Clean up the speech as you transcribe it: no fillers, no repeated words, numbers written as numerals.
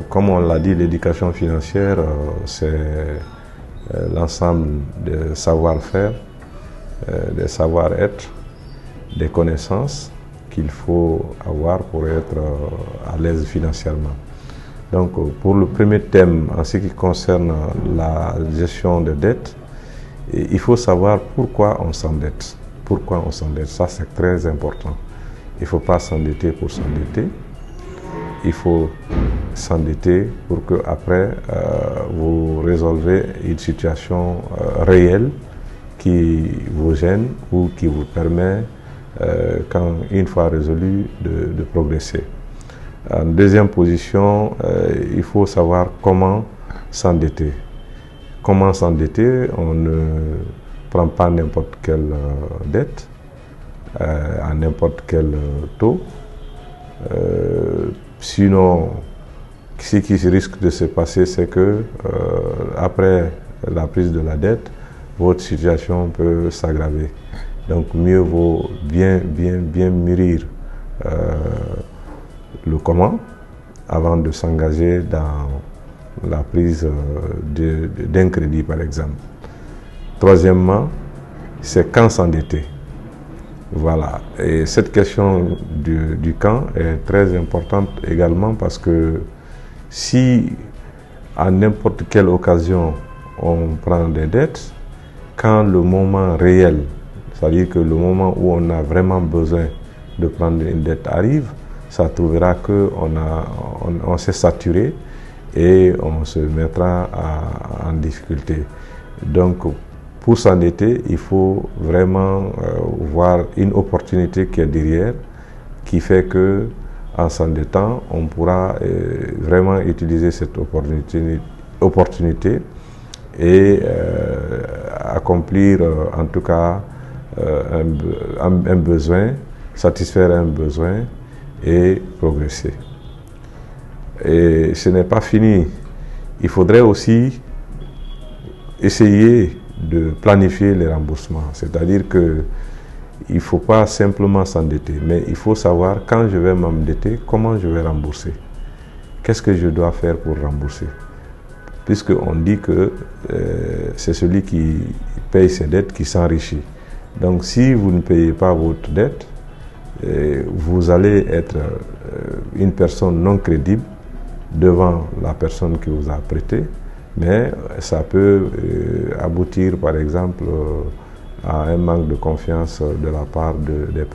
Comme on l'a dit, l'éducation financière, c'est l'ensemble des savoir-faire, des savoir-être, des connaissances qu'il faut avoir pour être à l'aise financièrement. Donc, pour le premier thème, en ce qui concerne la gestion des dettes, il faut savoir pourquoi on s'endette. Pourquoi on s'endette, ça c'est très important. Il ne faut pas s'endetter pour s'endetter. Il faut s'endetter pour que après vous résolvez une situation réelle qui vous gêne ou qui vous permet, une fois résolu, de progresser. En deuxième position, il faut savoir comment s'endetter. Comment s'endetter? On ne prend pas n'importe quelle dette à n'importe quel taux. Sinon, ce qui risque de se passer, c'est que après la prise de la dette, votre situation peut s'aggraver. Donc, mieux vaut bien mûrir le comment avant de s'engager dans la prise d'un crédit, par exemple. Troisièmement, c'est quand s'endetter. Voilà. Et cette question du quand est très importante également parce que si à n'importe quelle occasion on prend des dettes, quand le moment réel, c'est-à-dire que le moment où on a vraiment besoin de prendre une dette arrive, ça trouvera qu'on s'est saturé et on se mettra en difficulté. Donc, pour s'endetter, il faut vraiment voir une opportunité qui est derrière, qui fait que en s'endettant, on pourra vraiment utiliser cette opportunité et accomplir en tout cas un besoin, satisfaire un besoin et progresser. Et ce n'est pas fini. Il faudrait aussi essayer de planifier les remboursements. C'est-à-dire que il ne faut pas simplement s'endetter, mais il faut savoir quand je vais m'endetter, comment je vais rembourser. Qu'est-ce que je dois faire pour rembourser? Puisqu'on dit que c'est celui qui paye ses dettes qui s'enrichit. Donc si vous ne payez pas votre dette, vous allez être une personne non crédible devant la personne qui vous a prêté, mais ça peut aboutir par exemple à un manque de confiance de la part des